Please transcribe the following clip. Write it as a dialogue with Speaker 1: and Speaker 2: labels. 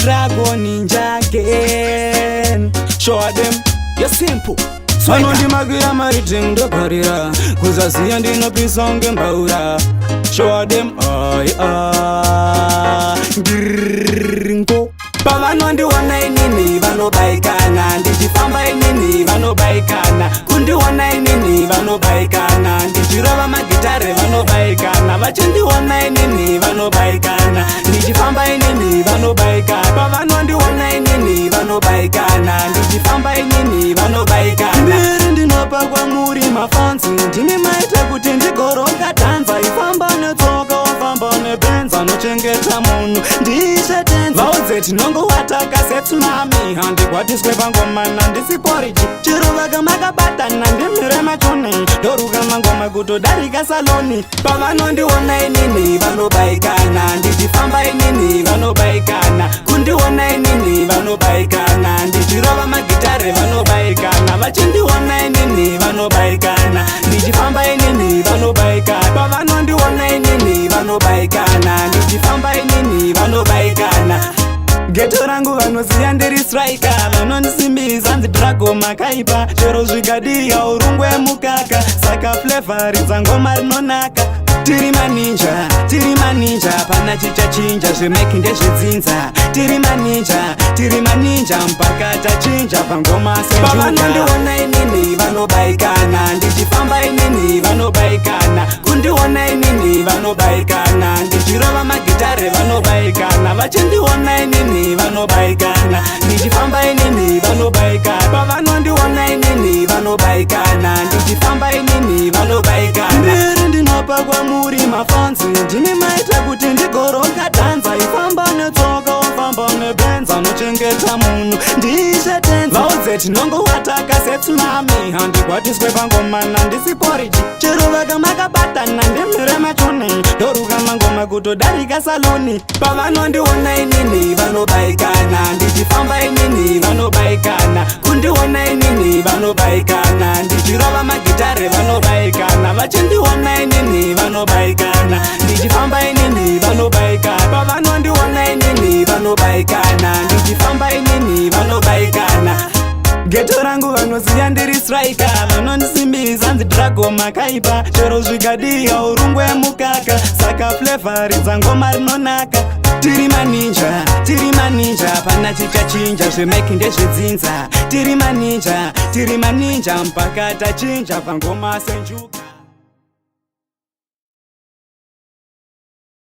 Speaker 1: Dragon Ninja again. Show them you're simple. Vanondimagira maritim ndoparira kuzaziya ndinopisa unge mbaura. Show them ngirringo. Pavanondiona inini vanobaikana, ndichifamba inini vanobaikana, kundiona inini vanobaikana, ndichirova magitare vanobaikana, vachindiona inini vanobaikana, ndichifamba inini vanobaikana, pavanondiona inini vanobaikana, ndichifamba inini vanobaikana. Mbiri ndinopa kwamuri mafansi, ndimi maita kuti ndigoroka dhanza, ifamba netsoka wafamba nebenza, nochengeta munhu ndishe tenza. Vaudze tinongo wataka setsunami, handigwatiswe pangomana ndisi poriji, chiruvaka makabatana ndimire machoni, ndoruka mangoma kutodarika saloni. Pavanondiona inini vanobaikana, ndichifamba inini vanobaikana, kundiona inini vanobaikana, ndichirova magitare vanobaikana, vachindiona inini vanobaikana, ndichifamba inini vanobaikana, pavanondiona inini vanobaikana, ndichifamba inini vanobaikana. Geto rangu vanoziya ndiri striker, vanondisimbisa nzi Drago makaipa, chero zvikadiya urungwe mukaka, saka flavor ridza ngoma rinonaka. Tiri maninja, pana chichachinja, zvemeki ndezvedzinza. Tiri maninja, mpaka tachinja pangoma senjuka. Pavanondiona inini vanobaikana, ndichifamba inini vanobaikana, kundiona inini vanobaikana, ndichirova magitare vanobaikana, vachindiona inini vanobaikana, ndichifamba inini vanobaikana, pavanondiona inini vanobaikana, ndichifamba inini vanobaikana. Mbiri ndinopa kwamuri mafansi, ndimi maita kuti ndigoroka dhanza, ifamba netsoka wafamba nebenza, nochengeta munhu ndishe tenza. Vaudze tinongo wataka setsunami, handigwatiswe pangomana ndisi poriji, chiruvaka makabatana ndimire machoni, ndoruka mangoma kutodarika saloni. Pavanondiona inini vanobaikana, ndichifamba inini vanobaikana, kundiona inini vanobaikana, ndichirova magitare vanobaikana, vachindiona inini vanobaikana, ndichifamba inini vanobaikana, pavanondiona inini vanobaikana, ndichifamba inini vanobaikana. Geto rangu vanoziya ndiri striker, vanondisimbisa nzi Drago makaipa, chero zvikadiya urungwe mukaka, saka flavor ridza ngoma rinonaka. Tiri maninja, pana chichachinja, zvemeki ndezvedzinza. Tiri maninja, mpaka tachinja pangoma senjuka.